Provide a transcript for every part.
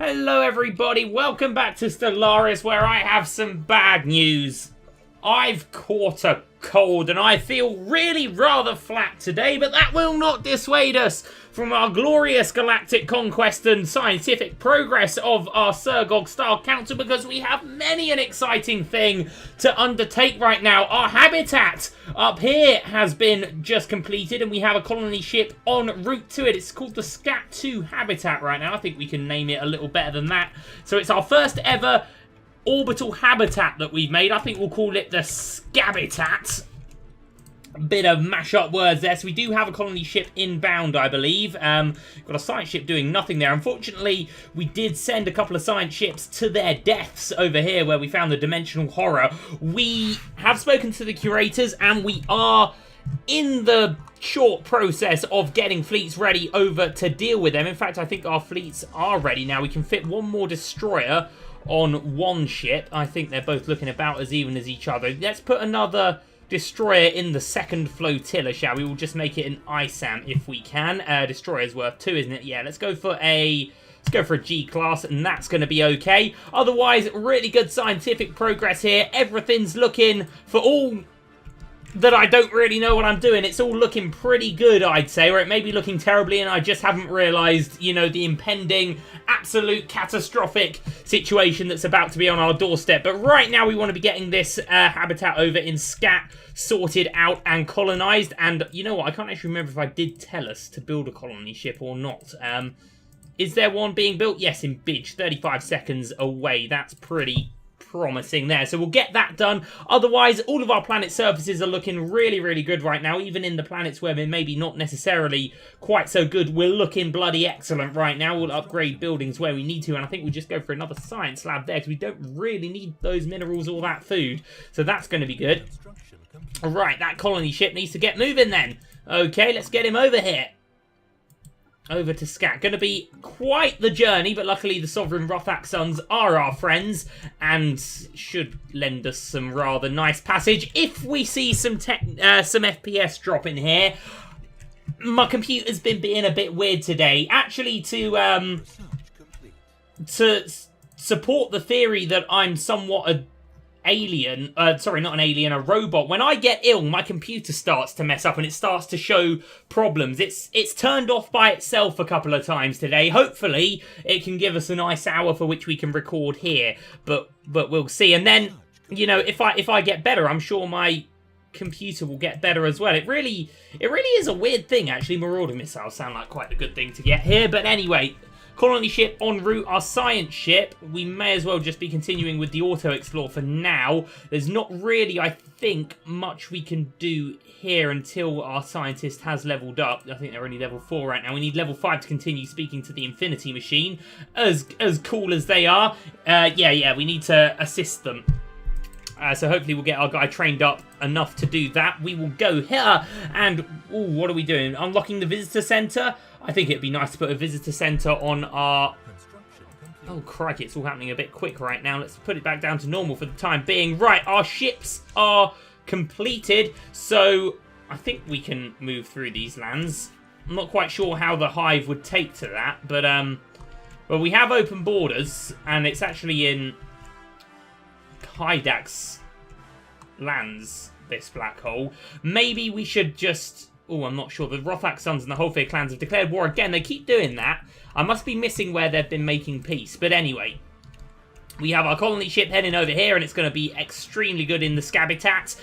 Hello everybody, welcome back to Stellaris, where I have some bad news. I've caught a cold and I feel really rather flat today, but that will not dissuade us from our glorious galactic conquest and scientific progress of our Sergog Star Council, because we have many an exciting thing to undertake right now. Our habitat up here has been just completed and we have a colony ship en route to it. It's called the Scat 2 habitat right now. I think we can name it a little better than that. So it's our first ever orbital habitat that we've made. I think we'll call it the Scabitat. A bit of mash-up words there. So we do have a colony ship inbound, I believe. Got a science ship doing nothing there. Unfortunately, we did send a couple of science ships to their deaths over here where we found the dimensional horror. We have spoken to the curators and we are in the short process of getting fleets ready over to deal with them. In fact, I think our fleets are ready now. We can fit one more destroyer on one ship. I think they're both looking about as even as each other. Let's put another destroyer in the second flotilla, shall we? We'll just make it an ISAM if we can. Destroyer's worth 2, isn't it? Yeah, let's go for a G-class, and that's going to be okay. Otherwise, really good scientific progress here. Everything's looking, for all that I don't really know what I'm doing, it's all looking pretty good, I'd say, or it may be looking terribly and I just haven't realised, you know, the impending absolute catastrophic situation that's about to be on our doorstep. But right now we want to be getting this habitat over in Scat sorted out and colonised. And you know what, I can't actually remember if I did tell us to build a colony ship or not. Is there one being built? Yes, in Bidge, 35 seconds away. That's pretty promising there, so we'll get that done. Otherwise, all of our planet surfaces are looking really good right now. Even in the planets where they're maybe not necessarily quite so good, we're looking bloody excellent right now. We'll upgrade buildings where we need to, and I think we'll just go for another science lab there because we don't really need those minerals or that food, so that's going to be good. All right, that colony ship needs to get moving then. Okay, let's get him over here. Over to Scat. Going to be quite the journey, but luckily the Sovereign Rothak Sons are our friends and should lend us some rather nice passage. If we see some FPS drop in here, my computer's been being a bit weird today. Actually, to support the theory that I'm somewhat a alien, sorry, not an alien, a robot. When I get ill, my computer starts to mess up and it starts to show problems. It's turned off by itself a couple of times today. Hopefully, it can give us a nice hour for which we can record here, but we'll see. And then, you know, if I get better, I'm sure my computer will get better as well. It really is a weird thing, actually. Marauder missiles sound like quite a good thing to get here, but anyway, colony ship en route, our science ship. We may as well just be continuing with the auto explore for now. There's not really, I think, much we can do here until our scientist has leveled up. I think they're only level 4 right now. We need level 5 to continue speaking to the Infinity Machine. As cool as they are, yeah, we need to assist them. So hopefully we'll get our guy trained up enough to do that. We will go here and, ooh, what are we doing? Unlocking the visitor center? I think it'd be nice to put a visitor center on our... Oh, crikey, it's all happening a bit quick right now. Let's put it back down to normal for the time being. Right, our ships are completed, so I think we can move through these lands. I'm not quite sure how the Hive would take to that, but well, we have open borders, and it's actually in Hydax lands, this black hole. Maybe we should just... Oh, I'm not sure. The Rothak Sons and the Holfair clans have declared war again. They keep doing that. I must be missing where they've been making peace. But anyway, we have our colony ship heading over here, and it's going to be extremely good in the Scabitat.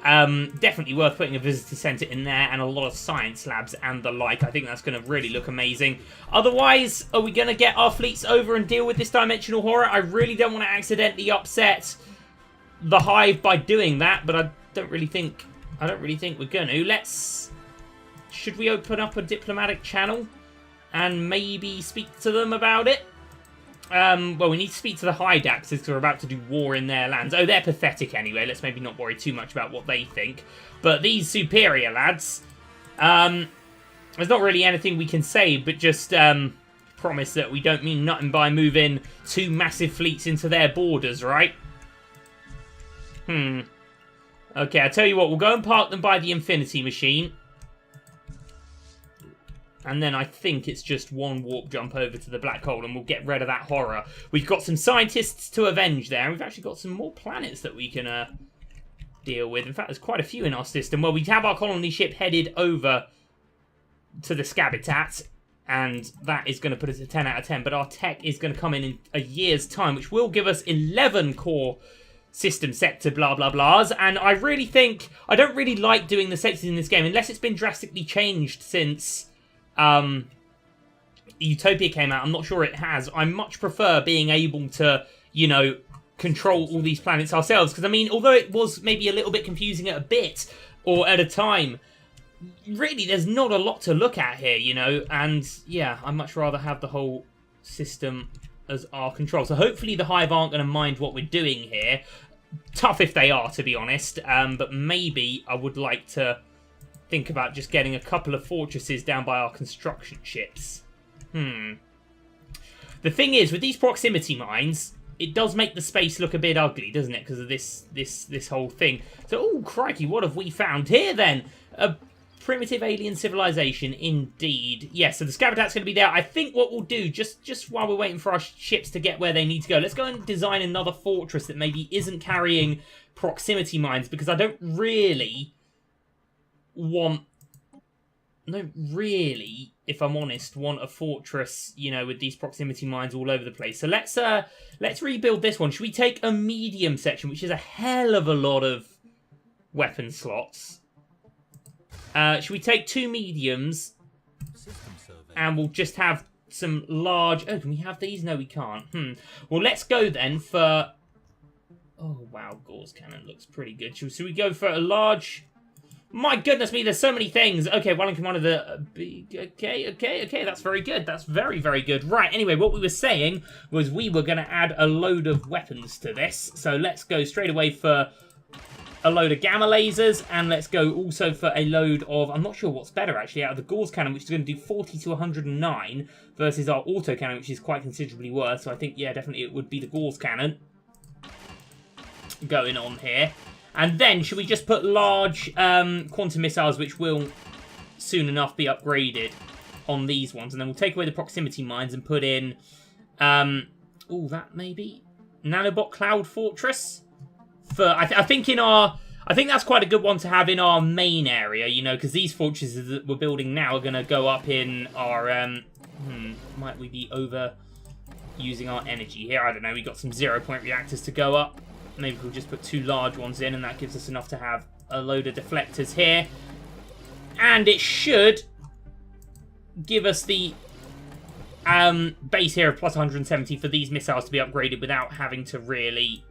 Definitely worth putting a visitor centre in there and a lot of science labs and the like. I think that's going to really look amazing. Otherwise, are we going to get our fleets over and deal with this dimensional horror? I really don't want to accidentally upset the Hive by doing that, but I don't really think we're going to. Should we open up a diplomatic channel and maybe speak to them about it? Well, we need to speak to the Hydaxes because we're about to do war in their lands. Oh, they're pathetic anyway. Let's maybe not worry too much about what they think. But these superior lads, there's not really anything we can say, but just promise that we don't mean nothing by moving 2 massive fleets into their borders, right? Okay, I'll tell you what. We'll go and park them by the Infinity Machine. And then I think it's just one warp jump over to the black hole and we'll get rid of that horror. We've got some scientists to avenge there. We've actually got some more planets that we can deal with. In fact, there's quite a few in our system. Well, we have our colony ship headed over to the Scabitat. And that is going to put us at 10 out of 10. But our tech is going to come in a year's time, which will give us 11 core system sector blah blah blahs. And I really think... I don't really like doing the sectors in this game unless it's been drastically changed since... Utopia came out. I'm not sure it has. I much prefer being able to, you know, control all these planets ourselves. Because, I mean, although it was maybe a little bit confusing at a bit, or at a time, really, there's not a lot to look at here, you know? And, yeah, I'd much rather have the whole system as our control. So hopefully the Hive aren't going to mind what we're doing here. Tough if they are, to be honest. But maybe I would like to... think about just getting a couple of fortresses down by our construction ships. The thing is, with these proximity mines, it does make the space look a bit ugly, doesn't it? Because of this whole thing. So, oh, crikey, what have we found here, then? A primitive alien civilization, indeed. Yeah, so the Scabitat's going to be there. I think what we'll do, just while we're waiting for our ships to get where they need to go, let's go and design another fortress that maybe isn't carrying proximity mines, because I don't really... if I'm honest, want a fortress, you know, with these proximity mines all over the place. So let's rebuild this one. Should we take a medium section, which is a hell of a lot of weapon slots? Should we take 2 mediums? And we'll just have some large... Oh, can we have these? No, we can't. Well, let's go then for... Oh, wow, Gauss cannon looks pretty good. Should we go for a large... My goodness me, there's so many things. Okay, Wellington one of the... Okay, that's very good. That's very, very good. Right, anyway, what we were saying was we were going to add a load of weapons to this. So let's go straight away for a load of gamma lasers, and let's go also for a load of... I'm not sure what's better, actually, out of the Gauss cannon, which is going to do 40 to 109, versus our auto cannon, which is quite considerably worse. So I think, yeah, definitely it would be the Gauss cannon going on here. And then, should we just put large quantum missiles, which will soon enough be upgraded on these ones. And then we'll take away the proximity mines and put in... oh, that maybe? Nanobot Cloud Fortress? For I think in our... I think that's quite a good one to have in our main area, you know, because these fortresses that we're building now are going to go up in our... might we be over using our energy here? I don't know. We've got some 0-point reactors to go up. Maybe we'll just put 2 large ones in, and that gives us enough to have a load of deflectors here. And it should give us the base here of plus 170 for these missiles to be upgraded without having to really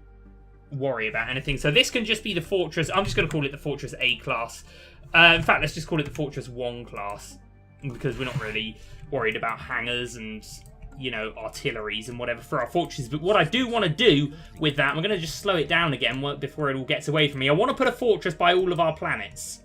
worry about anything. So this can just be the Fortress. I'm just going to call it the Fortress A class. In fact, let's just call it the Fortress 1 class, because we're not really worried about hangars and... you know, artilleries and whatever for our fortresses. But what I do want to do with that, I'm going to just slow it down again before it all gets away from me. I want to put a fortress by all of our planets.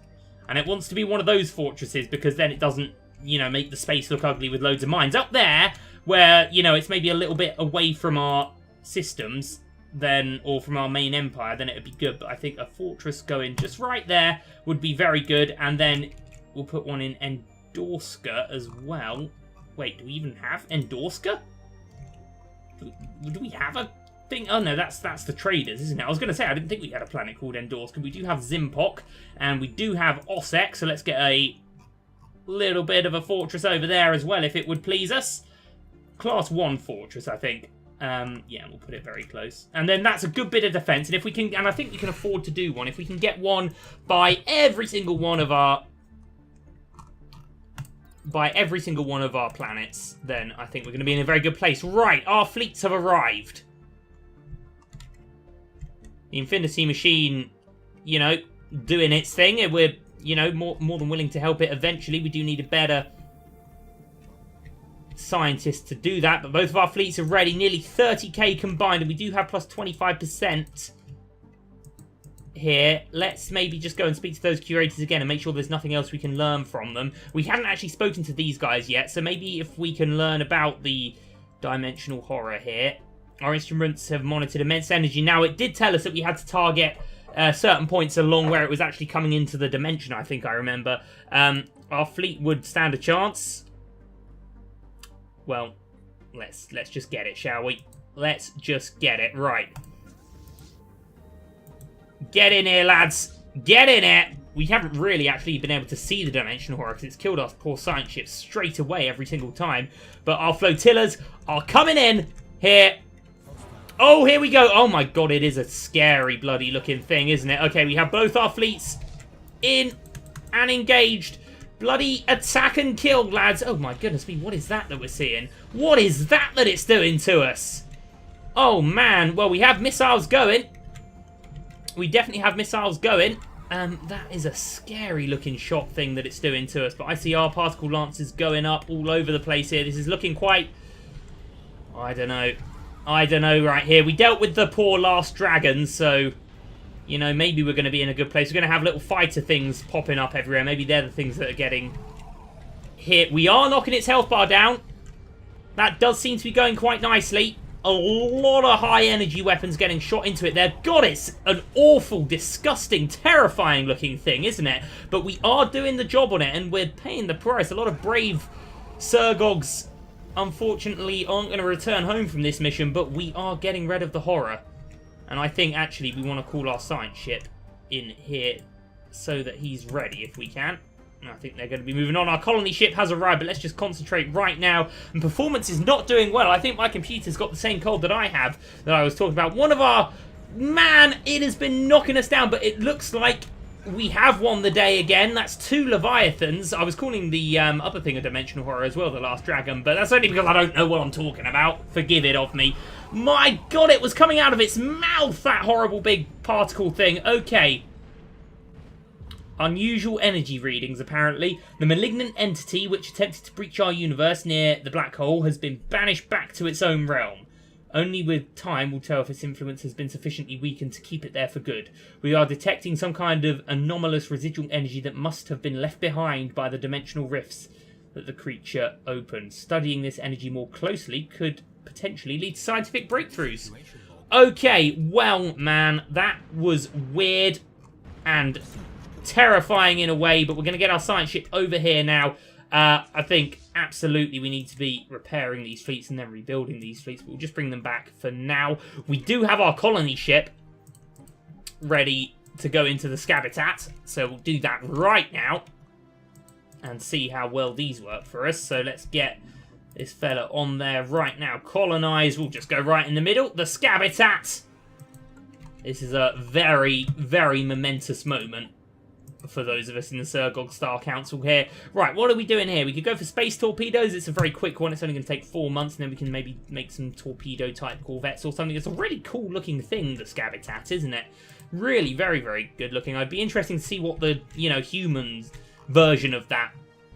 And it wants to be one of those fortresses, because then it doesn't, you know, make the space look ugly with loads of mines. Up there, where, you know, it's maybe a little bit away from our systems, then, or from our main empire, then it would be good. But I think a fortress going just right there would be very good. And then we'll put one in Endorska as well. Wait, do we even have Endorska? Do we have a thing? Oh no, that's the traders, isn't it? I was going to say, I didn't think we had a planet called Endorska. We do have Zimpok, and we do have Osek, so let's get a little bit of a fortress over there as well, if it would please us. Class 1 fortress, I think. Yeah, we'll put it very close. And then that's a good bit of defense, and if we can, and I think we can afford to do one, if we can get one by every single one of our... planets, then I think we're going to be in a very good place. Right, our fleets have arrived. The Infinity Machine, you know, doing its thing. We're, you know, more than willing to help it eventually. We do need a better scientist to do that, but both of our fleets are ready. Nearly 30k combined, and we do have plus 25% here. Let's maybe just go and speak to those curators again and make sure there's nothing else we can learn from them. We hadn't actually spoken to these guys yet, so maybe if we can learn about the dimensional horror here. Our instruments have monitored immense energy. Now, it did tell us that we had to target certain points along where it was actually coming into the dimension, I think I remember. Our fleet would stand a chance. Well, let's just get it, shall we? Let's just get it. Right. Get in here, lads. Get in here. We haven't really actually been able to see the dimensional horror because it's killed our poor science ships straight away every single time. But our flotillas are coming in here. Oh, here we go. Oh my god, it is a scary bloody looking thing, isn't it? Okay, we have both our fleets in and engaged. Bloody attack and kill, lads. Oh my goodness me, what is that we're seeing? What is that it's doing to us? Oh man, well we have missiles going. We definitely have missiles going. That is a scary looking shot thing that it's doing to us. But I see our particle lances going up all over the place here. This is looking quite... I don't know right here. We dealt with the poor last dragon, so... You know, maybe we're going to be in a good place. We're going to have little fighter things popping up everywhere. Maybe they're the things that are getting hit. We are knocking its health bar down. That does seem to be going quite nicely. A lot of high-energy weapons getting shot into it there. God, it's an awful, disgusting, terrifying-looking thing, isn't it? But we are doing the job on it, and we're paying the price. A lot of brave Sergogs, unfortunately, aren't going to return home from this mission, but we are getting rid of the horror. And I think, actually, we want to call our science ship in here so that he's ready, if we can. I think they're going to be moving on. Our colony ship has arrived, but let's just concentrate right now. And performance is not doing well. I think my computer's got the same cold that I have, that I was talking about. One of our... Man, it has been knocking us down, but it looks like we have won the day again. That's 2 Leviathans. I was calling the other thing a dimensional horror as well, the last dragon, but that's only because I don't know what I'm talking about. Forgive it of me. My god, it was coming out of its mouth, that horrible big particle thing. Okay. Unusual energy readings, apparently. The malignant entity which attempted to breach our universe near the black hole has been banished back to its own realm. Only with time will tell if its influence has been sufficiently weakened to keep it there for good. We are detecting some kind of anomalous residual energy that must have been left behind by the dimensional rifts that the creature opened. Studying this energy more closely could potentially lead to scientific breakthroughs. Okay, well, man, that was weird and terrifying in a way, but we're going to get our science ship over here now. I think absolutely we need to be repairing these fleets and then rebuilding these fleets, but we'll just bring them back for now. We do have our colony ship ready to go into the Scabitat, so we'll do that right now and see how well these work for us. So let's get this fella on there right now. Colonize, we'll just go right in the middle. The Scabitat! This is a very, very momentous moment for those of us in the Sergog Star Council here. Right, what are we doing here? We could go for space torpedoes. It's a very quick one. It's only going to take 4 months, and then we can maybe make some torpedo-type corvettes or something. It's a really cool-looking thing, the Scabitat, isn't it? Really very, very good-looking. I'd be interested to see what the, you know, human version of that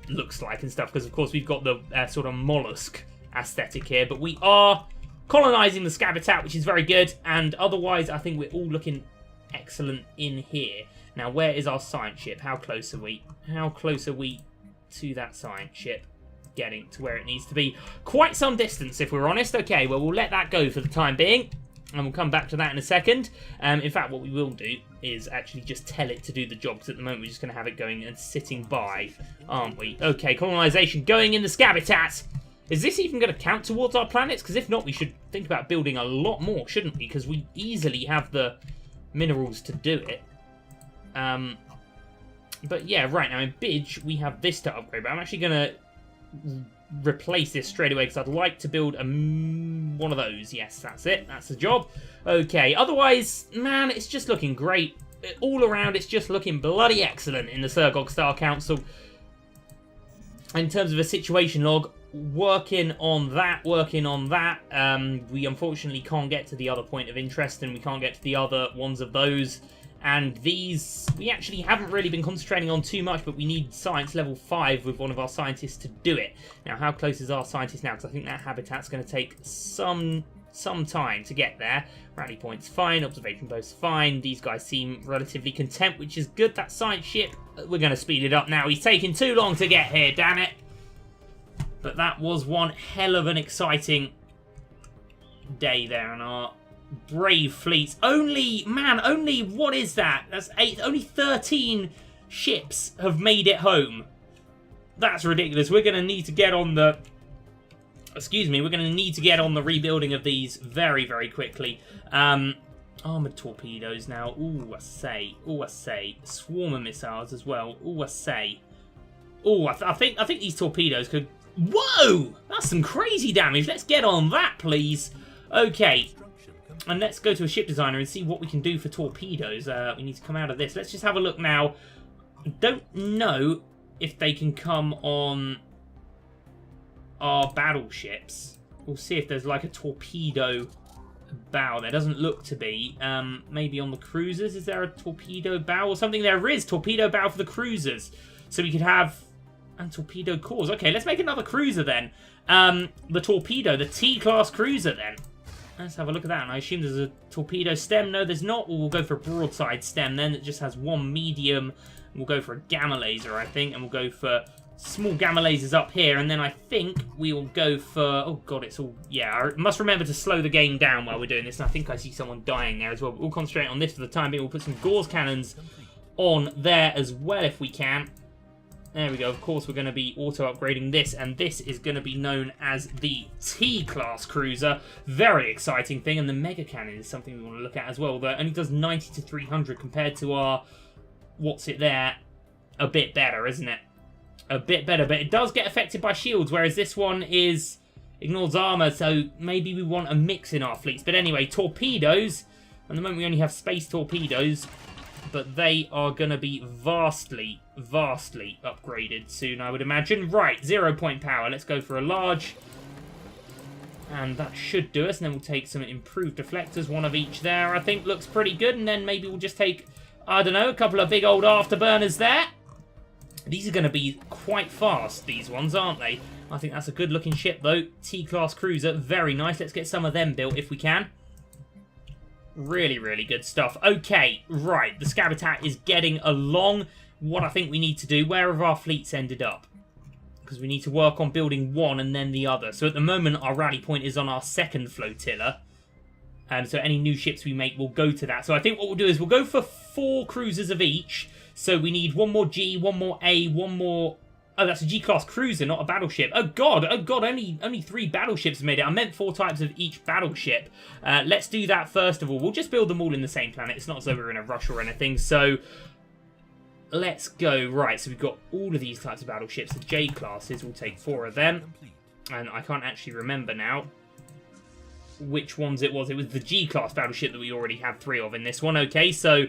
looks like and stuff, because, of course, we've got the sort of mollusk aesthetic here, but we are colonizing the Scabitat, which is very good, and otherwise, I think we're all looking excellent in here. Now, where is our science ship? How close are we? How close are we to that science ship getting to where it needs to be? Quite some distance, if we're honest. Okay, well, we'll let that go for the time being, and we'll come back to that in a second. In fact, what we will do is actually just tell it to do the job, because at the moment we're just going to have it going and sitting by, aren't we? Okay, colonization going in the Scabitat. Is this even going to count towards our planets? Because if not, we should think about building a lot more, shouldn't we? Because we easily have the minerals to do it. But yeah, right now in Bidge, we have this to upgrade, but I'm actually going to replace this straight away because I'd like to build one of those. Yes, that's it. That's the job. Okay, otherwise, man, it's just looking great. All around, it's just looking bloody excellent in the Sergog Star Council. In terms of a situation log, working on that. We unfortunately can't get to the other point of interest, and we can't get to the other ones of those. And these, we actually haven't really been concentrating on too much, but we need science level 5 with one of our scientists to do it. Now, how close is our scientist now? Because I think that habitat's going to take some time to get there. Rally point's fine, observation post's fine. These guys seem relatively content, which is good. That science ship, we're going to speed it up now. He's taking too long to get here, damn it. But that was one hell of an exciting day there on our brave fleets. Only, what is that? That's 8, only 13 ships have made it home. That's ridiculous. We're going to need to get on the Excuse me, we're going to need to get on the rebuilding of these very, very quickly. Armoured torpedoes now. Ooh, I say. Ooh, I say. Swarmer missiles as well. Ooh, I say. Ooh, I think these torpedoes could... Whoa! That's some crazy damage. Let's get on that, please. Okay. And let's go to a ship designer and see what we can do for torpedoes. We need to come out of this. Let's just have a look now. I don't know if they can come on our battleships. We'll see if there's like a torpedo bow. There doesn't look to be. Maybe on the cruisers. Is there a torpedo bow or something? There is. Torpedo bow for the cruisers. So we could have... And torpedo cores. Okay, let's make another cruiser then. The torpedo. The T-class cruiser then. Let's have a look at that. And I assume there's a torpedo stem. No, there's not. We'll go for a broadside stem then. It just has one medium. We'll go for a gamma laser, I think. And we'll go for small gamma lasers up here. And then I think we will go for... Oh, God, it's all... Yeah, I must remember to slow the game down while we're doing this. And I think I see someone dying there as well. But we'll concentrate on this for the time being. We'll put some Gauss cannons on there as well if we can. There we go. Of course, we're going to be auto-upgrading this, and this is going to be known as the T-class cruiser. Very exciting thing, and the mega cannon is something we want to look at as well, though it only does 90 to 300 compared to our, what's it there, a bit better, isn't it? A bit better, but it does get affected by shields, whereas this one is ignores armor, so maybe we want a mix in our fleets. But anyway, torpedoes, at the moment we only have space torpedoes, but they are going to be vastly upgraded soon, I would imagine. Right, 0 point power. Let's go for a large. And that should do us. And then we'll take some improved deflectors. One of each there, I think, looks pretty good. And then maybe we'll just take, I don't know, a couple of big old afterburners there. These are going to be quite fast, these ones, aren't they? I think that's a good-looking ship, though. T-class cruiser. Very nice. Let's get some of them built if we can. Really, really good stuff. Okay, right. The Scab attack is getting along. What I think we need to do, where have our fleets ended up? Because we need to work on building one and then the other. So at the moment, our rally point is on our second flotilla. So any new ships we make will go to that. So I think what we'll do is we'll go for 4 cruisers of each. So we need one more G, one more A, one more... Oh, that's a G-class cruiser, not a battleship. Oh, God, only 3 battleships made it. I meant 4 types of each battleship. Let's do that first of all. We'll just build them all in the same planet. It's not as though we're in a rush or anything. So let's go. Right, so we've got all of these types of battleships. The J-classes, we'll take 4 of them. And I can't actually remember now which ones it was. It was the G-class battleship that we already had 3 of in this one. Okay, so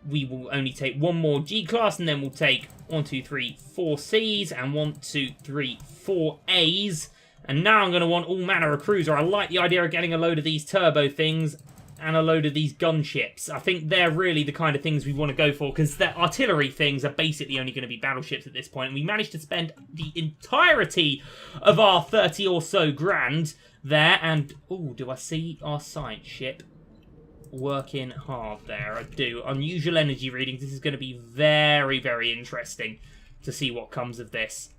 we will only take 1 more G-class, and then we'll take 1, 2, 3, 4 Cs, and 1, 2, 3, 4 As. And now I'm going to want all manner of cruiser. I like the idea of getting a load of these turbo things and a load of these gunships. I think they're really the kind of things we want to go for, because the artillery things are basically only going to be battleships at this point. And we managed to spend the entirety of our 30 or so grand there. And, oh, do I see our science ship working hard there? I do. Unusual energy readings. This is going to be very, very interesting to see what comes of this.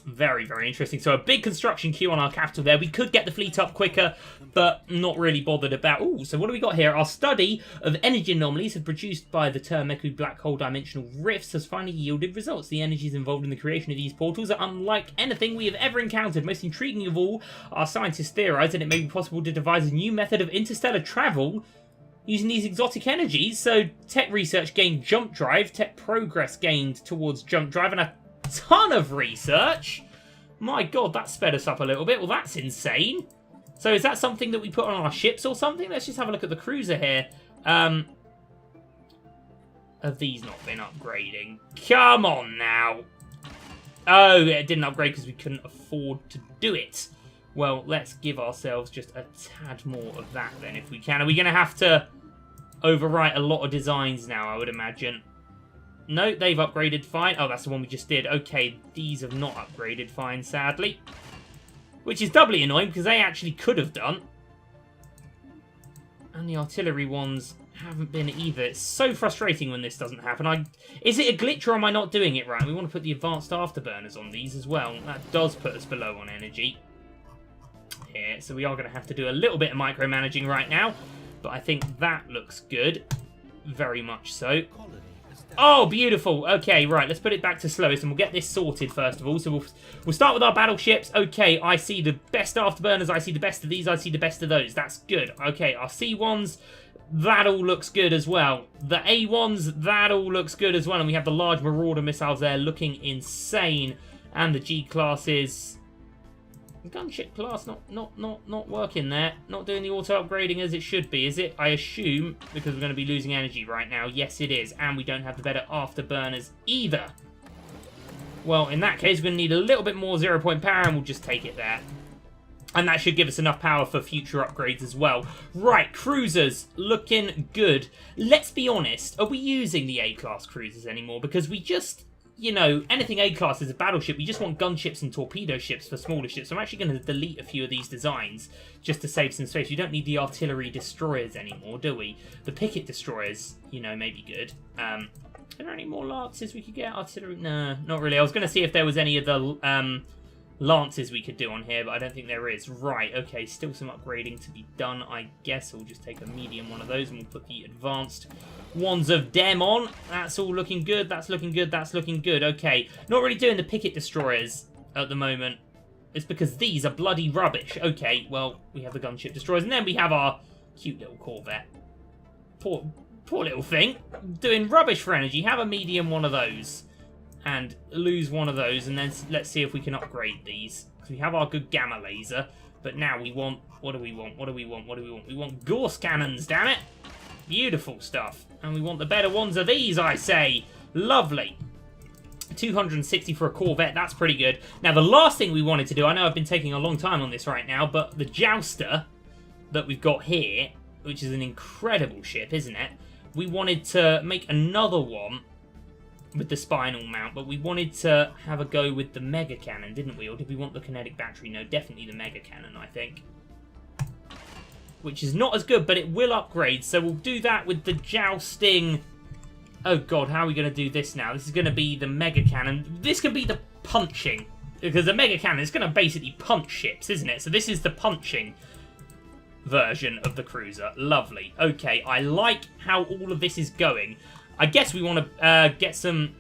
Very, very interesting. So a big construction queue on our capital there. We could get the fleet up quicker, but not really bothered about... Ooh, so what do we got here? Our study of energy anomalies have produced by the Termeku black hole dimensional rifts has finally yielded results. The energies involved in the creation of these portals are unlike anything we have ever encountered. Most intriguing of all, our scientists theorize that it may be possible to devise a new method of interstellar travel using these exotic energies. So tech research gained jump drive, tech progress gained towards jump drive, and a ton of research. My God, that sped us up a little bit. Well, that's insane. So is that something that we put on our ships or something? Let's just have a look at the cruiser here. Have these not been upgrading? Come on now. Oh, it didn't upgrade because we couldn't afford to do it. Well, let's give ourselves just a tad more of that then if we can. Are we going to have to overwrite a lot of designs now, I would imagine? No, they've upgraded fine. Oh, that's the one we just did. Okay, these have not upgraded fine, sadly. Which is doubly annoying, because they actually could have done. And the artillery ones haven't been either. It's so frustrating when this doesn't happen. Is it a glitch, or am I not doing it right? We want to put the advanced afterburners on these as well. That does put us below on energy here. So we are going to have to do a little bit of micromanaging right now. But I think that looks good. Very much so. Oh, beautiful. Okay, right. Let's put it back to slowest and we'll get this sorted first of all. So we'll start with our battleships. Okay, I see the best afterburners. I see the best of these. I see the best of those. That's good. Okay, our C1s, that all looks good as well. The A1s, that all looks good as well. And we have the large Marauder missiles there looking insane. And the G classes. The gunship class not working there. Not doing the auto upgrading as it should be, is it? I assume, because we're going to be losing energy right now. Yes, it is. And we don't have the better afterburners either. Well, in that case, we're going to need a little bit more 0-point power, and we'll just take it there. And that should give us enough power for future upgrades as well. Right, cruisers, looking good. Let's be honest, are we using the A-class cruisers anymore? Because we just... You know, anything A-class is a battleship. We just want gunships and torpedo ships for smaller ships. So I'm actually going to delete a few of these designs just to save some space. We don't need the artillery destroyers anymore, do we? The picket destroyers, you know, may be good. Are there any more lances we could get? Artillery? No, not really. I was going to see if there was any of the lances we could do on here, but I don't think there is. Right, okay, still some upgrading to be done, I guess. We'll just take a medium one of those and we'll put the advanced ones of them on. That's all looking good. That's looking good. That's looking good. Okay, not really doing the picket destroyers at the moment. It's because these are bloody rubbish. Okay, well, we have the gunship destroyers, and then we have our cute little Corvette. Poor little thing. Doing rubbish for energy. Have a medium one of those. And lose one of those, and then let's see if we can upgrade these. Because we have our good gamma laser, but now we want... What do we want? What do we want? What do we want? We want Gauss cannons, damn it! Beautiful stuff. And we want the better ones of these, I say. Lovely. 260 for a Corvette, that's pretty good. Now, the last thing we wanted to do, I know I've been taking a long time on this right now, but the Jouster that we've got here, which is an incredible ship, isn't it? We wanted to make another one with the spinal mount, but we wanted to have a go with the mega cannon, didn't we? Or did we want the kinetic battery? No, definitely the mega cannon, I think. Which is not as good, but it will upgrade, so we'll do that with the jousting. Oh god, how are we going to do this now? This is going to be the mega cannon. This could be the punching, because the mega cannon is going to basically punch ships, isn't it? So this is the punching version of the cruiser. Lovely. Okay, I like how all of this is going. I guess we want to get some...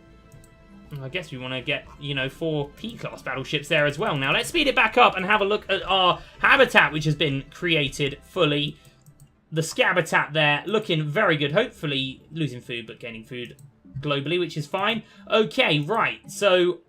I guess we want to get, you know, 4 P-class battleships there as well. Now, let's speed it back up and have a look at our habitat, which has been created fully. The scabitat there, looking very good. Hopefully losing food, but gaining food globally, which is fine. Okay, right. So,